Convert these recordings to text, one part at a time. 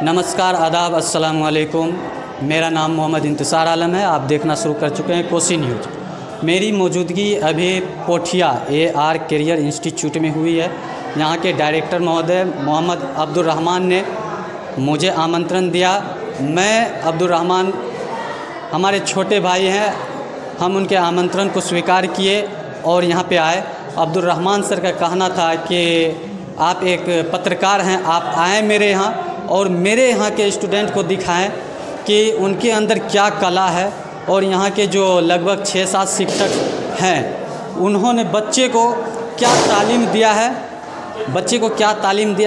नमस्कार, आदाब, अस्सलाम वालेकुम। मेरा नाम मोहम्मद इंतसार आलम है। आप देखना शुरू कर चुके हैं कोसी न्यूज़। मेरी मौजूदगी अभी पोठिया AR करियर इंस्टीट्यूट में हुई है। यहाँ के डायरेक्टर महोदय मोहम्मद अब्दुल रहमान ने मुझे आमंत्रण दिया। मैं अब्दुल रहमान, हमारे छोटे भाई हैं, हम उनके आमंत्रण को स्वीकार किए और यहाँ पे आए। अब्दुल रहमान सर का कहना था कि आप एक पत्रकार हैं, आप आएँ मेरे यहाँ और मेरे यहाँ के स्टूडेंट को दिखाएं कि उनके अंदर क्या कला है। और यहाँ के जो लगभग 6-7 शिक्षक हैं, उन्होंने बच्चे को क्या तालीम दिया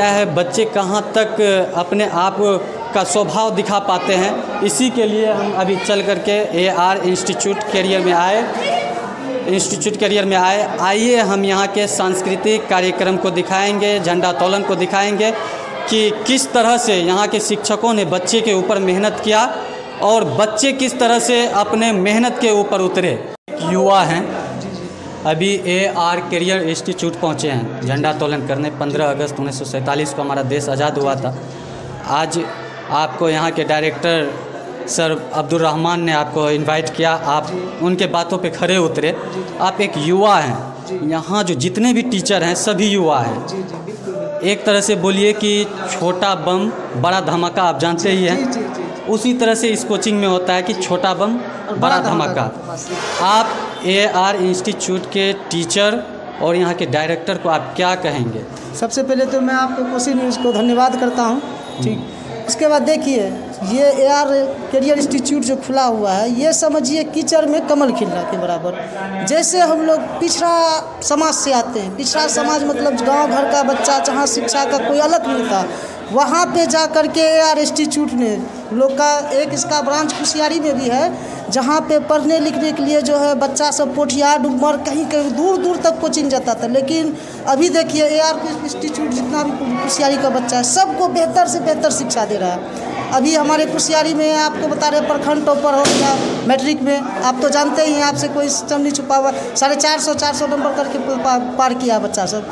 है, बच्चे कहाँ तक अपने आप का स्वभाव दिखा पाते हैं। इसी के लिए हम अभी चल करके AR इंस्टीट्यूट करियर में आए। आइए हम यहाँ के सांस्कृतिक कार्यक्रम को दिखाएंगे, झंडा तोलन को दिखाएंगे कि किस तरह से यहाँ के शिक्षकों ने बच्चे के ऊपर मेहनत किया और बच्चे किस तरह से अपने मेहनत के ऊपर उतरे। युवा हैं, अभी AR करियर इंस्टीट्यूट पहुँचे हैं झंडा तोलन करने। 15 अगस्त 1947 को हमारा देश आज़ाद हुआ था। आज आपको यहाँ के डायरेक्टर सर अब्दुल रहमान ने आपको इनवाइट किया, आप उनके बातों पे खरे उतरे। आप एक युवा हैं, यहाँ जो जितने भी टीचर हैं सभी युवा हैं। एक तरह से बोलिए कि छोटा बम बड़ा धमाका, आप जानते ही हैं। उसी तरह से इस कोचिंग में होता है कि छोटा बम बड़ा धमाका। आप AR इंस्टीट्यूट के टीचर और यहाँ के डायरेक्टर को आप क्या कहेंगे? सबसे पहले तो मैं आपको कोसी न्यूज़ को धन्यवाद करता हूँ। ठीक, उसके बाद देखिए, ये AR करियर इंस्टीट्यूट जो खुला हुआ है, ये समझिए कीचड़ में कमल खिलना के बराबर। जैसे हम लोग पिछड़ा समाज से आते हैं, पिछड़ा समाज मतलब गांव घर का बच्चा जहाँ शिक्षा का कोई अलग नहीं था, वहाँ पे जा कर के AR इंस्टीट्यूट ने लोग का एक इसका ब्रांच कुशियारी में भी है, जहाँ पे पढ़ने लिखने के लिए जो है बच्चा सब पोठिया डुमर कहीं कहीं दूर दूर तक कोचिंग जाता था। लेकिन अभी देखिए AR इंस्टीट्यूट जितना भी कुशियारी का बच्चा है, सबको बेहतर से बेहतर शिक्षा दे रहा है। अभी हमारे कुशियारी में आपको बता रहे प्रखंड टॉपर हो गया मैट्रिक में, आप तो जानते ही हैं, आपसे कोई सिस्टम नहीं छुपा हुआ। 450 नंबर करके पार किया बच्चा सब।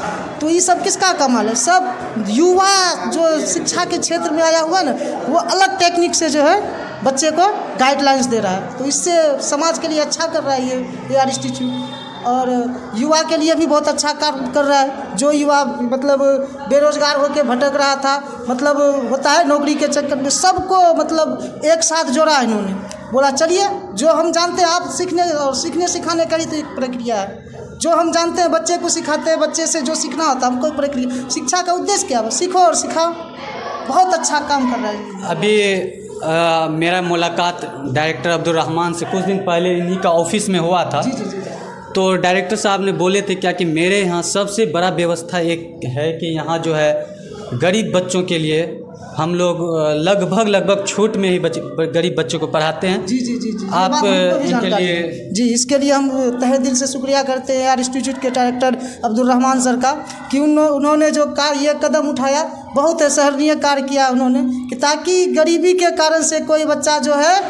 तो ये सब किसका कमाल है? सब युवा जो शिक्षा के क्षेत्र में आया हुआ ना, वो अलग टेक्निक से जो है बच्चे को गाइडलाइंस दे रहा है। तो इससे समाज के लिए अच्छा कर रहा है ये AR इंस्टीट्यूट, और युवा के लिए भी बहुत अच्छा कार्य कर रहा है। जो युवा मतलब बेरोजगार होकर भटक रहा था, मतलब होता है नौकरी के चक्कर में, सबको मतलब एक साथ जोड़ा है इन्होंने। बोला चलिए, जो हम जानते हैं आप सीखने सिखाने का ही तो एक प्रक्रिया है। जो हम जानते हैं बच्चे को सिखाते हैं, बच्चे से जो सीखना होता है हमको प्रक्रिया। शिक्षा का उद्देश्य क्या है? सीखो और सिखाओ। बहुत अच्छा काम कर रहा है। अभी मेरा मुलाकात डायरेक्टर अब्दुल रहमान से कुछ दिन पहले इन्हीं का ऑफिस में हुआ था। जी। तो डायरेक्टर साहब ने बोले थे क्या कि मेरे यहाँ सबसे बड़ा व्यवस्था एक है कि यहाँ जो है गरीब बच्चों के लिए हम लोग लगभग छूट में ही गरीब बच्चों को पढ़ाते हैं। जी। आप इनके लिए जी, इसके लिए हम तहे दिल से शुक्रिया करते हैं AR इंस्टीट्यूट के डायरेक्टर अब्दुल रहमान सर का, कि उन्होंने जो ये कदम उठाया, बहुत सराहनीय कार्य किया उन्होंने, कि ताकि गरीबी के कारण से कोई बच्चा जो है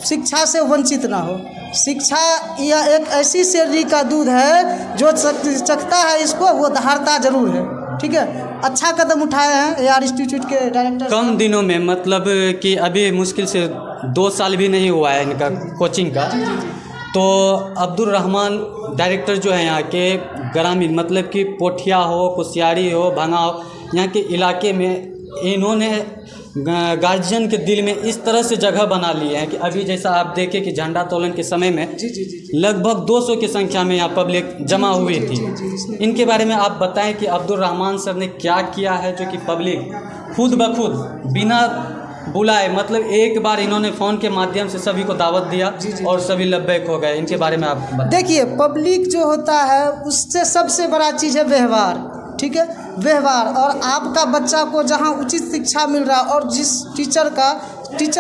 शिक्षा से वंचित ना हो। शिक्षा यह एक ऐसी शेरनी का दूध है जो चखता है इसको, वो दहाड़ता जरूर है। ठीक है, अच्छा कदम उठाए हैं AR इंस्टीट्यूट के डायरेक्टर। कम दिनों में, मतलब कि अभी मुश्किल से 2 साल भी नहीं हुआ है इनका कोचिंग का। तो अब्दुल रहमान डायरेक्टर जो है यहाँ के ग्रामीण, मतलब कि पोठिया हो, कुशियारी हो, भंगा हो, यहाँ के इलाके में इन्होंने गार्जियन के दिल में इस तरह से जगह बना ली है कि अभी जैसा आप देखें कि झंडा तोलन के समय में लगभग 200 की संख्या में यहाँ पब्लिक जमा हुई थी। इनके बारे में आप बताएं कि अब्दुल रहमान सर ने क्या किया है जो कि पब्लिक खुद ब खुद बिना बुलाए, मतलब एक बार इन्होंने फ़ोन के माध्यम से सभी को दावत दिया और सभी लब्बैक हो गए। इनके बारे में आप बताएं। देखिए, पब्लिक जो होता है उससे सबसे बड़ा चीज़ है व्यवहार। ठीक है, व्यवहार। और आपका बच्चा को जहाँ उचित शिक्षा मिल रहा है, और जिस टीचर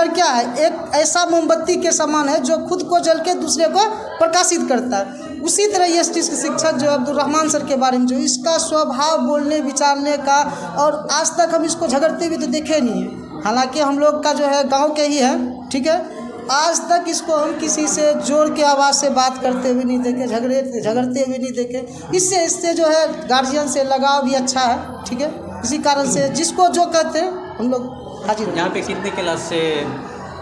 क्या है, एक ऐसा मोमबत्ती के समान है जो खुद को जल के दूसरे को प्रकाशित करता है। उसी तरह ये शिक्षक जो अब्दुल रहमान सर के बारे में, जो इसका स्वभाव बोलने विचारने का, और आज तक हम इसको झगड़ते भी तो देखे नहीं है। हालांकि हम लोग का जो है गांव के ही है। ठीक है, आज तक इसको हम किसी से जोर के आवाज़ से बात करते हुए नहीं देखे, झगड़ते हुए नहीं देखे। इससे जो है गार्जियन से लगाव भी अच्छा है। ठीक है, इसी कारण से जिसको जो कहते हैं हम लोग हाजिर यहाँ पे कितने क्लास से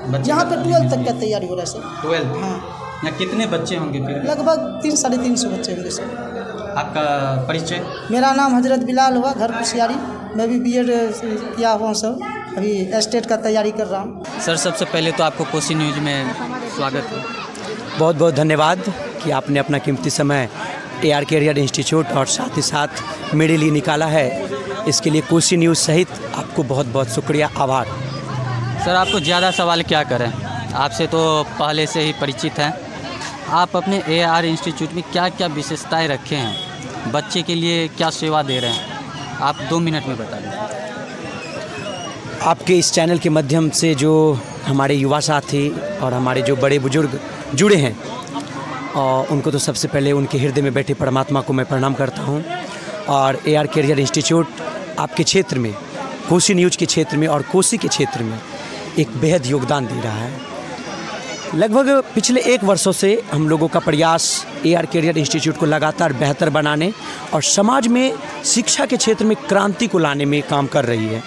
बच्चे? यहाँ पे 12 तक का तैयारी हो रहा है सर। 12? हाँ, यहाँ कितने बच्चे होंगे फिर? लगभग 300-350 बच्चे होंगे सर। आपका परिचय? मेरा नाम हजरत बिलाल हुआ, घर कुशियारी। मैं भी बीएड किया हुआ सर, अभी स्टेट का तैयारी कर रहा हूँ। सर सबसे पहले तो आपको कोसी न्यूज़ में स्वागत है। बहुत बहुत धन्यवाद कि आपने अपना कीमती समय AR कैरियर इंस्टीट्यूट और साथ ही साथ मेरे लिए निकाला है। इसके लिए कोसी न्यूज़ सहित आपको बहुत बहुत शुक्रिया, आभार। सर आपको ज़्यादा सवाल क्या करें, आपसे तो पहले से ही परिचित हैं। आप अपने AR इंस्टीट्यूट में क्या क्या विशेषताएं रखे हैं, बच्चे के लिए क्या सेवा दे रहे हैं, आप 2 मिनट में बता दें। आपके इस चैनल के माध्यम से जो हमारे युवा साथी और हमारे जो बड़े बुजुर्ग जुड़े हैं, और उनको तो सबसे पहले उनके हृदय में बैठे परमात्मा को मैं प्रणाम करता हूं। और AR कैरियर इंस्टीट्यूट आपके क्षेत्र में, कोसी न्यूज़ के क्षेत्र में और कोसी के क्षेत्र में एक बेहद योगदान दे रहा है। लगभग पिछले 1 वर्षों से हम लोगों का प्रयास AR कैरियर इंस्टीट्यूट को लगातार बेहतर बनाने और समाज में शिक्षा के क्षेत्र में क्रांति को लाने में काम कर रही है।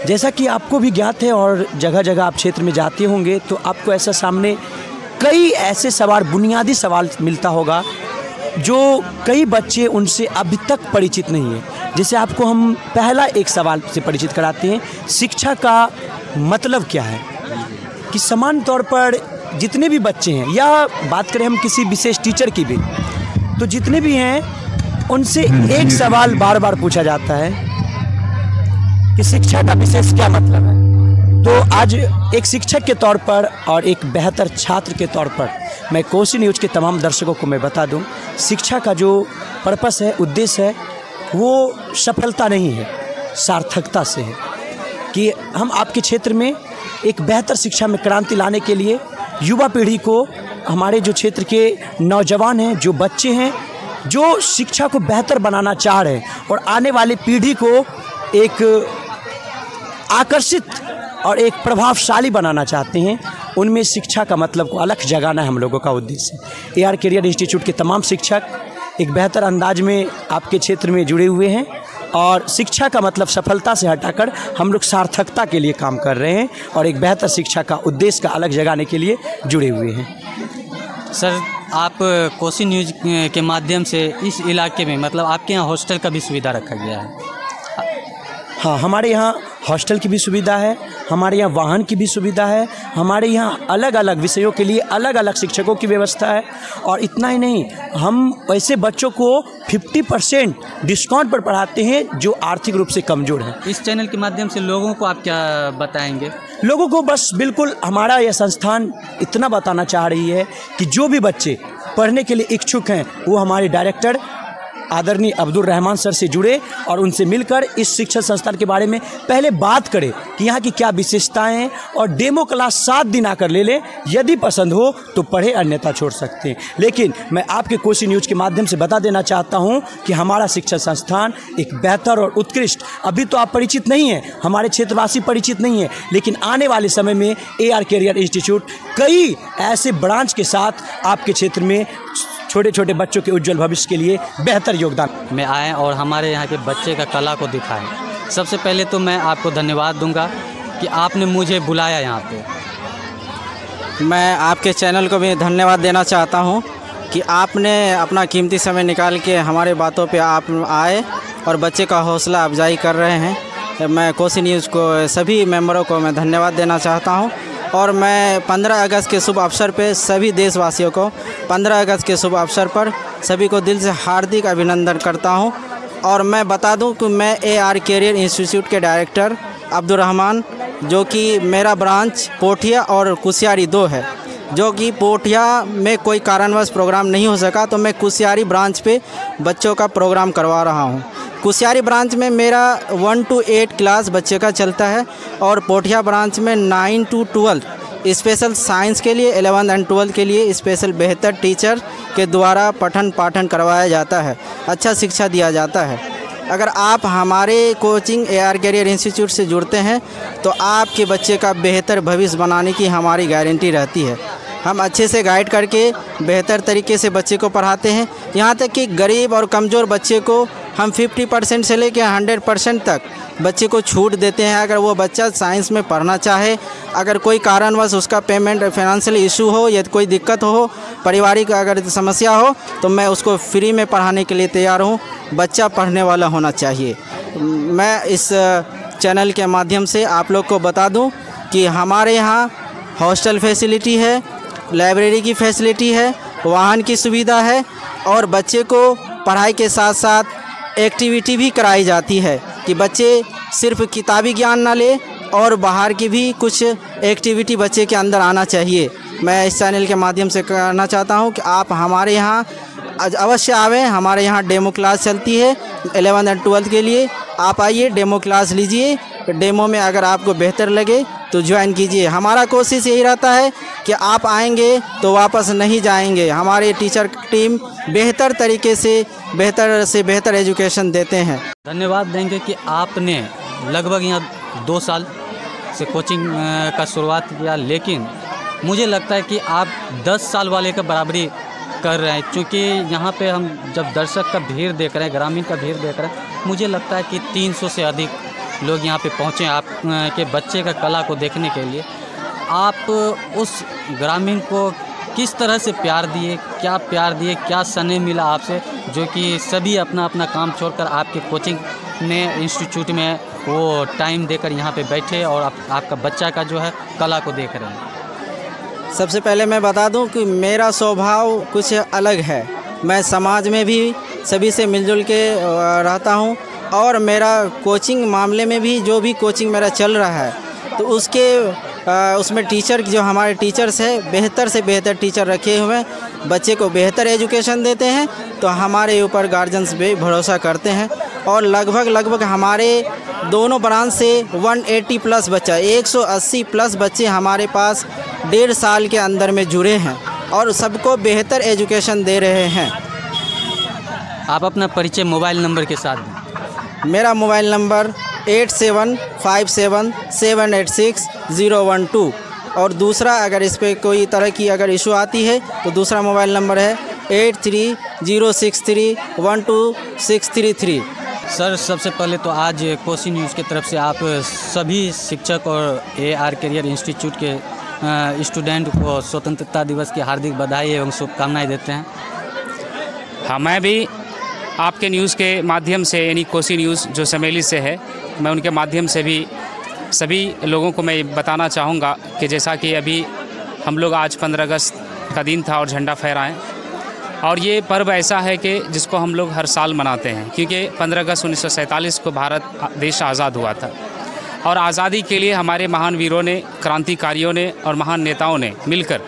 जैसा कि आपको भी ज्ञात है और जगह जगह आप क्षेत्र में जाते होंगे तो आपको ऐसा सामने कई ऐसे सवाल, बुनियादी सवाल मिलता होगा जो कई बच्चे उनसे अभी तक परिचित नहीं है। जैसे आपको हम पहला एक सवाल से परिचित कराते हैं, शिक्षा का मतलब क्या है। कि समान तौर पर जितने भी बच्चे हैं, या बात करें हम किसी विशेष टीचर की भी, तो जितने भी हैं उनसे एक सवाल बार बार पूछा जाता है कि शिक्षा का विशेष क्या मतलब है। तो आज एक शिक्षक के तौर पर और एक बेहतर छात्र के तौर पर मैं कोसी न्यूज़ के तमाम दर्शकों को मैं बता दूं, शिक्षा का जो पर्पस है, उद्देश्य है, वो सफलता नहीं है, सार्थकता से है। कि हम आपके क्षेत्र में एक बेहतर शिक्षा में क्रांति लाने के लिए युवा पीढ़ी को, हमारे जो क्षेत्र के नौजवान हैं, जो बच्चे हैं, जो शिक्षा को बेहतर बनाना चाह रहे हैं और आने वाली पीढ़ी को एक आकर्षित और एक प्रभावशाली बनाना चाहते हैं, उनमें शिक्षा का मतलब को अलग जगाना है हम लोगों का उद्देश्य। AR कैरियर इंस्टीट्यूट के तमाम शिक्षक एक बेहतर अंदाज में आपके क्षेत्र में जुड़े हुए हैं और शिक्षा का मतलब सफलता से हटाकर हम लोग सार्थकता के लिए काम कर रहे हैं और एक बेहतर शिक्षा का उद्देश्य का अलग जगाने के लिए जुड़े हुए हैं। सर आप कोसी न्यूज़ के माध्यम से इस इलाके में, मतलब आपके यहाँ हॉस्टल का भी सुविधा रखा गया है? हाँ, हमारे यहाँ हॉस्टल की भी सुविधा है, हमारे यहाँ वाहन की भी सुविधा है, हमारे यहाँ अलग अलग विषयों के लिए अलग अलग शिक्षकों की व्यवस्था है। और इतना ही नहीं, हम ऐसे बच्चों को 50% डिस्काउंट पर पढ़ाते हैं जो आर्थिक रूप से कमज़ोर हैं। इस चैनल के माध्यम से लोगों को आप क्या बताएंगे? लोगों को बस बिल्कुल हमारा यह संस्थान इतना बताना चाह रही है कि जो भी बच्चे पढ़ने के लिए इच्छुक हैं वो हमारे डायरेक्टर आदरणीय अब्दुल रहमान सर से जुड़े और उनसे मिलकर इस शिक्षण संस्थान के बारे में पहले बात करें कि यहाँ की क्या विशेषताएं हैं और डेमो क्लास 7 दिन आकर ले लें। यदि पसंद हो तो पढ़े, अन्यथा छोड़ सकते हैं। लेकिन मैं आपके कोसी न्यूज़ के माध्यम से बता देना चाहता हूँ कि हमारा शिक्षण संस्थान एक बेहतर और उत्कृष्ट, अभी तो आप परिचित नहीं हैं, हमारे क्षेत्रवासी परिचित नहीं है, लेकिन आने वाले समय में AR कैरियर इंस्टीट्यूट कई ऐसे ब्रांच के साथ आपके क्षेत्र में छोटे छोटे बच्चों के उज्जवल भविष्य के लिए बेहतर योगदान में आएँ और हमारे यहाँ के बच्चे का कला को दिखाएं। सबसे पहले तो मैं आपको धन्यवाद दूंगा कि आपने मुझे बुलाया यहाँ पे। मैं आपके चैनल को भी धन्यवाद देना चाहता हूँ कि आपने अपना कीमती समय निकाल के हमारे बातों पे आप आए और बच्चे का हौसला अफजाई कर रहे हैं। मैं कोसी न्यूज़ को सभी मेंबरों को मैं धन्यवाद देना चाहता हूँ। और मैं 15 अगस्त के शुभ अवसर पे सभी देशवासियों को 15 अगस्त के शुभ अवसर पर सभी को दिल से हार्दिक अभिनंदन करता हूं। और मैं बता दूं कि मैं AR कैरियर इंस्टीट्यूट के डायरेक्टर अब्दुल रहमान, जो कि मेरा ब्रांच पोठिया और कुसियारी 2 है, जो कि पोठिया में कोई कारणवश प्रोग्राम नहीं हो सका तो मैं कुसियारी ब्रांच पे बच्चों का प्रोग्राम करवा रहा हूँ। कुसियारी ब्रांच में मेरा 1 to 8 क्लास बच्चे का चलता है और पोठिया ब्रांच में 9 to 12 स्पेशल साइंस के लिए, 11th and 12th के लिए स्पेशल बेहतर टीचर के द्वारा पठन पाठन करवाया जाता है, अच्छा शिक्षा दिया जाता है। अगर आप हमारे कोचिंग AR कैरियर इंस्टीट्यूट से जुड़ते हैं तो आपके बच्चे का बेहतर भविष्य बनाने की हमारी गारंटी रहती है। हम अच्छे से गाइड करके बेहतर तरीके से बच्चे को पढ़ाते हैं, यहाँ तक कि गरीब और कमज़ोर बच्चे को हम 50% से लेकर 100% तक बच्चे को छूट देते हैं। अगर वो बच्चा साइंस में पढ़ना चाहे, अगर कोई कारणवश उसका पेमेंट फाइनेंशियल इशू हो या कोई दिक्कत हो, पारिवारिक अगर समस्या हो, तो मैं उसको फ्री में पढ़ाने के लिए तैयार हूँ। बच्चा पढ़ने वाला होना चाहिए। मैं इस चैनल के माध्यम से आप लोग को बता दूं कि हमारे यहाँ हॉस्टल फैसिलिटी है, लाइब्रेरी की फैसिलिटी है, वाहन की सुविधा है और बच्चे को पढ़ाई के साथ साथ एक्टिविटी भी कराई जाती है कि बच्चे सिर्फ किताबी ज्ञान ना ले और बाहर की भी कुछ एक्टिविटी बच्चे के अंदर आना चाहिए। मैं इस चैनल के माध्यम से कहना चाहता हूं कि आप हमारे यहाँ अवश्य आवें। हमारे यहाँ डेमो क्लास चलती है 11th और 12th के लिए। आप आइए, डेमो क्लास लीजिए। डेमो में अगर आपको बेहतर लगे तो ज्वाइन कीजिए। हमारा कोशिश यही रहता है कि आप आएंगे तो वापस नहीं जाएंगे। हमारे टीचर टीम बेहतर तरीके से बेहतर एजुकेशन देते हैं। धन्यवाद देंगे कि आपने लगभग यहाँ 2 साल से कोचिंग का शुरुआत किया, लेकिन मुझे लगता है कि आप 10 साल वाले का बराबरी कर रहे हैं, क्योंकि यहाँ पे हम जब दर्शक का भीड़ देख रहे हैं, ग्रामीण का भीड़ देख रहे हैं, मुझे लगता है कि 300 से अधिक लोग यहाँ पे पहुँचे आप के बच्चे का कला को देखने के लिए। आप उस ग्रामीण को किस तरह से प्यार दिए, क्या स्नेह मिला आपसे, जो कि सभी अपना अपना काम छोड़कर आपके कोचिंग में इंस्टीट्यूट में वो टाइम देकर यहाँ पे बैठे और आपका बच्चा का जो है कला को देख रहे हैं। सबसे पहले मैं बता दूं कि मेरा स्वभाव कुछ अलग है। मैं समाज में भी सभी से मिलजुल के रहता हूं और मेरा कोचिंग मामले में भी जो भी कोचिंग मेरा चल रहा है तो उसमें टीचर जो हमारे टीचर्स हैं बेहतर से बेहतर टीचर रखे हुए हैं। बच्चे को बेहतर एजुकेशन देते हैं तो हमारे ऊपर गार्जियंस भी भरोसा करते हैं और लगभग हमारे दोनों ब्रांच से 180 प्लस बच्चा 180 प्लस बच्चे हमारे पास 1.5 साल के अंदर में जुड़े हैं और सबको बेहतर एजुकेशन दे रहे हैं। आप अपना परिचय मोबाइल नंबर के साथ दें। मेरा मोबाइल नंबर 8757876012 और दूसरा अगर इस पर कोई तरह की अगर इशू आती है तो दूसरा मोबाइल नंबर है 8306312633। सर, सबसे पहले तो आज कोसी न्यूज़ की तरफ से आप सभी शिक्षक और AR करियर इंस्टीट्यूट के स्टूडेंट को स्वतंत्रता दिवस की हार्दिक बधाई एवं शुभकामनाएं देते हैं। हाँ, मैं भी आपके न्यूज़ के माध्यम से यानी कोसी न्यूज़ जो समेली से है, मैं उनके माध्यम से भी सभी लोगों को मैं बताना चाहूँगा कि जैसा कि अभी हम लोग आज 15 अगस्त का दिन था और झंडा फहराएं और ये पर्व ऐसा है कि जिसको हम लोग हर साल मनाते हैं, क्योंकि 15 अगस्त 1947 को भारत देश आज़ाद हुआ था और आज़ादी के लिए हमारे महान वीरों ने, क्रांतिकारियों ने और महान नेताओं ने मिलकर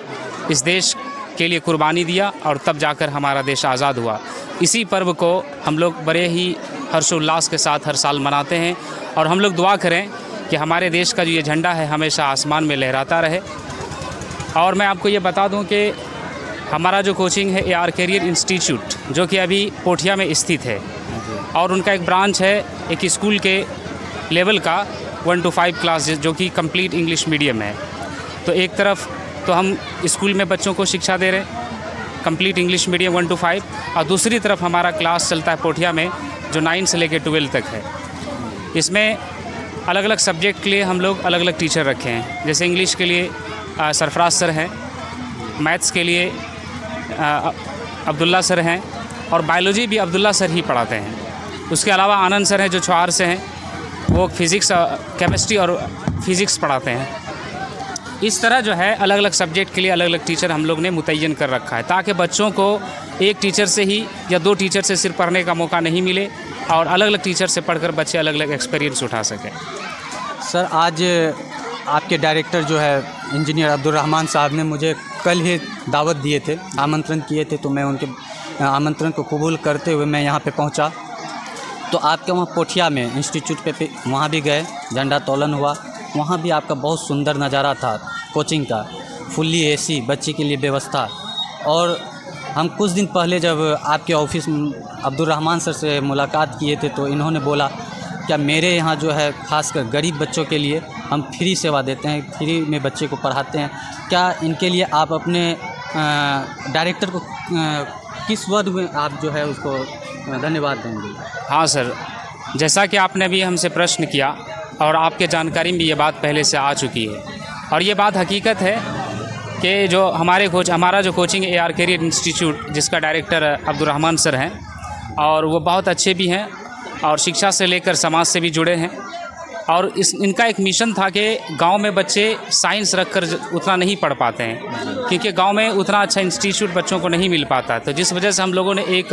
इस देश के लिए कुर्बानी दिया और तब जाकर हमारा देश आज़ाद हुआ। इसी पर्व को हम लोग बड़े ही हर्षोल्लास के साथ हर साल मनाते हैं और हम लोग दुआ करें कि हमारे देश का जो ये झंडा है हमेशा आसमान में लहराता रहे। और मैं आपको ये बता दूं कि हमारा जो कोचिंग है AR करियर इंस्टीट्यूट, जो कि अभी पोठिया में स्थित है और उनका एक ब्रांच है एक स्कूल के लेवल का 1 to 5 क्लास जो कि कंप्लीट इंग्लिश मीडियम है। तो एक तरफ तो हम स्कूल में बच्चों को शिक्षा दे रहे हैं कंप्लीट इंग्लिश मीडियम 1 to 5 और दूसरी तरफ हमारा क्लास चलता है पोठिया में जो 9 से लेकर 12 तक है। इसमें अलग अलग सब्जेक्ट के लिए हम लोग अलग अलग टीचर रखे हैं। जैसे इंग्लिश के लिए सरफराज सर हैं, मैथ्स के लिए अब्दुल्ला सर हैं और बायोलॉजी भी अब्दुल्ला सर ही पढ़ाते हैं। उसके अलावा आनंद सर हैं जो छुआर से हैं, वो फिज़िक्स, केमिस्ट्री और फिज़िक्स पढ़ाते हैं। इस तरह जो है अलग अलग सब्जेक्ट के लिए अलग अलग टीचर हम लोग ने मुतय्यन कर रखा है ताकि बच्चों को एक टीचर से ही या 2 टीचर से सिर्फ पढ़ने का मौका नहीं मिले और अलग अलग टीचर से पढ़कर बच्चे अलग अलग एक्सपीरियंस उठा सकें। सर, आज आपके डायरेक्टर जो है इंजीनियर अब्दुल रहमान साहब ने मुझे कल ही दावत दिए थे, आमंत्रण किए थे, तो मैं उनके आमंत्रण को कबूल करते हुए मैं यहाँ पे पहुँचा। तो आपके वहाँ पोठिया में इंस्टीट्यूट पे वहाँ भी गए, झंडा तोलन हुआ। वहाँ भी आपका बहुत सुंदर नज़ारा था कोचिंग का, फुल्ली AC बच्चे के लिए व्यवस्था। और हम कुछ दिन पहले जब आपके ऑफिस अब्दुल रहमान सर से मुलाकात किए थे तो इन्होंने बोला क्या मेरे यहाँ जो है खासकर गरीब बच्चों के लिए हम फ्री सेवा देते हैं, फ्री में बच्चे को पढ़ाते हैं। क्या इनके लिए आप अपने डायरेक्टर को किस वर्ड में आप जो है उसको धन्यवाद देंगे। हाँ सर, जैसा कि आपने अभी हमसे प्रश्न किया और आपके जानकारी में ये बात पहले से आ चुकी है, और ये बात हकीकत है कि जो हमारा जो कोचिंग AR कैरियर इंस्टीट्यूट, जिसका डायरेक्टर अब्दुर्रहमान सर हैं, और वो बहुत अच्छे भी हैं और शिक्षा से लेकर समाज से भी जुड़े हैं। और इनका एक मिशन था कि गांव में बच्चे साइंस रखकर उतना नहीं पढ़ पाते हैं, क्योंकि गांव में उतना अच्छा इंस्टीट्यूट बच्चों को नहीं मिल पाता। तो जिस वजह से हम लोगों ने एक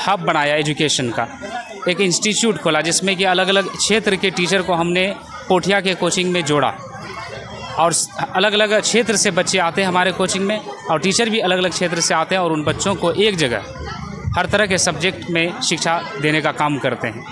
हब बनाया एजुकेशन का, एक इंस्टीट्यूट खोला, जिसमें कि अलग अलग क्षेत्र के टीचर को हमने पोठिया के कोचिंग में जोड़ा, और अलग अलग क्षेत्र से बच्चे आते हैं हमारे कोचिंग में, और टीचर भी अलग अलग क्षेत्र से आते हैं, और उन बच्चों को एक जगह हर तरह के सब्जेक्ट में शिक्षा देने का काम करते हैं।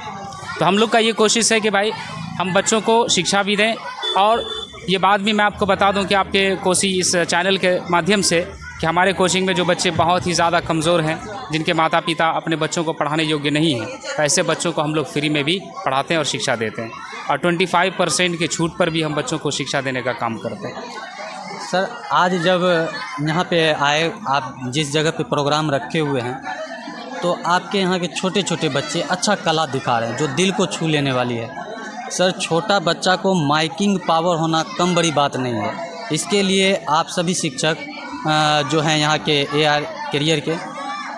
तो हम लोग का ये कोशिश है कि भाई हम बच्चों को शिक्षा भी दें। और ये बात भी मैं आपको बता दूं कि आपके कोसी इस चैनल के माध्यम से, कि हमारे कोचिंग में जो बच्चे बहुत ही ज़्यादा कमज़ोर हैं, जिनके माता पिता अपने बच्चों को पढ़ाने योग्य नहीं हैं, ऐसे बच्चों को हम लोग फ्री में भी पढ़ाते हैं और शिक्षा देते हैं, और 25% की छूट पर भी हम बच्चों को शिक्षा देने का काम करते हैं। सर, आज जब यहाँ पे आए, आप जिस जगह पे प्रोग्राम रखे हुए हैं, तो आपके यहाँ के छोटे छोटे बच्चे अच्छा कला दिखा रहे हैं जो दिल को छू लेने वाली है। सर, छोटा बच्चा को माइकिंग पावर होना कम बड़ी बात नहीं है। इसके लिए आप सभी शिक्षक जो हैं यहाँ के AR कैरियर के,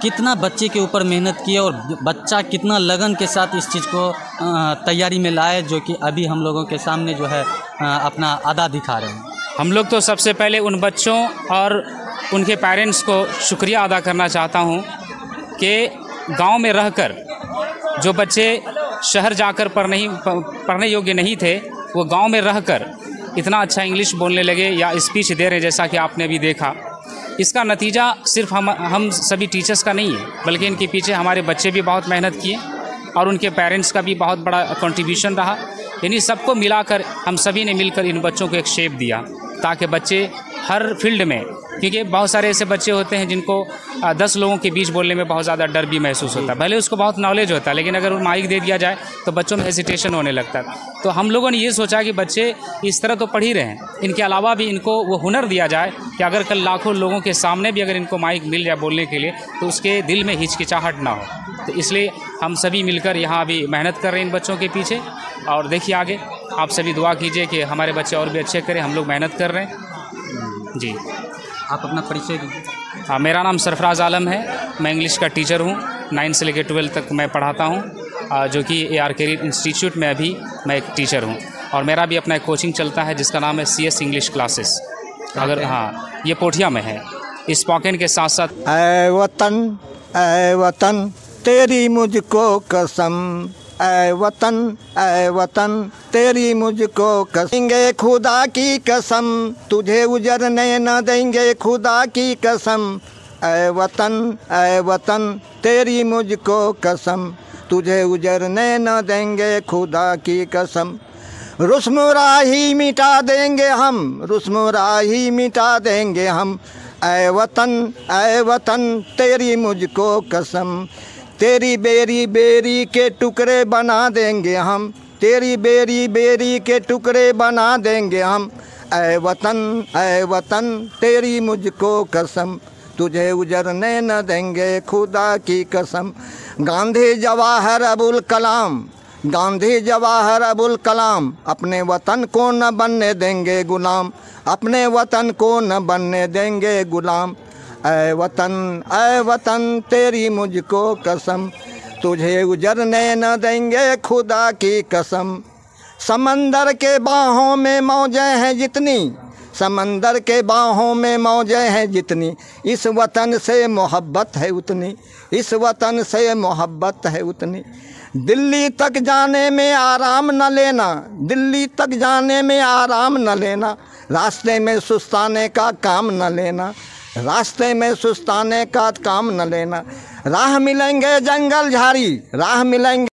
कितना बच्चे के ऊपर मेहनत किए और बच्चा कितना लगन के साथ इस चीज़ को तैयारी में लाए, जो कि अभी हम लोगों के सामने जो है अपना अदा दिखा रहे हैं। हम लोग तो सबसे पहले उन बच्चों और उनके पेरेंट्स को शुक्रिया अदा करना चाहता हूँ कि गांव में रहकर जो बच्चे शहर जाकर पढ़ने योग्य नहीं थे, वो गांव में रहकर इतना अच्छा इंग्लिश बोलने लगे या स्पीच दे रहे हैं, जैसा कि आपने अभी देखा। इसका नतीजा सिर्फ हम सभी टीचर्स का नहीं है, बल्कि इनके पीछे हमारे बच्चे भी बहुत मेहनत किए और उनके पेरेंट्स का भी बहुत बड़ा कंट्रीब्यूशन रहा। इन्हीं सबको मिलाकर हम सभी ने मिलकर इन बच्चों को एक शेप दिया, ताकि बच्चे हर फील्ड में, क्योंकि बहुत सारे ऐसे बच्चे होते हैं जिनको 10 लोगों के बीच बोलने में बहुत ज़्यादा डर भी महसूस होता है, भले उसको बहुत नॉलेज होता है, लेकिन अगर वो माइक दे दिया जाए तो बच्चों में हेजिटेशन होने लगता है। तो हम लोगों ने ये सोचा कि बच्चे इस तरह तो पढ़ ही रहे हैं, इनके अलावा भी इनको वो हुनर दिया जाए कि अगर कल लाखों लोगों के सामने भी अगर इनको माइक मिल जाए बोलने के लिए, तो उसके दिल में हिचकिचाहट ना हो। तो इसलिए हम सभी मिलकर यहाँ अभी मेहनत कर रहे हैं इन बच्चों के पीछे, और देखिए आगे आप सभी दुआ कीजिए कि हमारे बच्चे और भी अच्छे करें। हम लोग मेहनत कर रहे हैं जी। आप अपना परिचय दीजिए। मेरा नाम सरफराज आलम है, मैं इंग्लिश का टीचर हूँ, 9 से लेकर 12 तक मैं पढ़ाता हूँ, जो कि AR कैरियर इंस्टीट्यूट में अभी मैं एक टीचर हूँ, और मेरा भी अपना एक कोचिंग चलता है जिसका नाम है CS इंग्लिश क्लासेस। अगर हाँ, ये पोठिया में है। स्पोकन के साथ साथ ऐ वतन तेरी मुझको कसम, ऐ वतन तेरी मुझको कसम, देंगे खुदा की कसम, तुझे उजरने न देंगे खुदा की कसम। ऐ वतन तेरी मुझको कसम, तुझे उजरने न देंगे खुदा की कसम। रुस्मुराही मिटा देंगे हम, रुस्मुराही मिटा देंगे हम। ऐ वतन तेरी मुझको कसम, तेरी बेरी बेरी के टुकड़े बना देंगे हम, तेरी बेरी बेरी के टुकड़े बना देंगे हम। ऐ वतन तेरी मुझको कसम, तुझे उजरने न देंगे खुदा की कसम। गांधी जवाहर अबुल कलाम, गांधी जवाहर अबुल कलाम, अपने वतन को न बनने देंगे गुलाम, अपने वतन को न बनने देंगे गुलाम। ऐ वतन तेरी मुझको कसम, तुझे उजरने न देंगे खुदा की कसम। समंदर के बाहों में मौजें हैं जितनी, समंदर के बाहों में मौजें हैं जितनी, इस वतन से मोहब्बत है उतनी, इस वतन से मोहब्बत है उतनी। दिल्ली तक जाने में आराम न लेना, दिल्ली तक जाने में आराम न लेना, रास्ते में सुस्ताने का काम न लेना, रास्ते में सुस्ताने का काम न लेना। राह मिलेंगे जंगल झाड़ी, राह मिलेंगे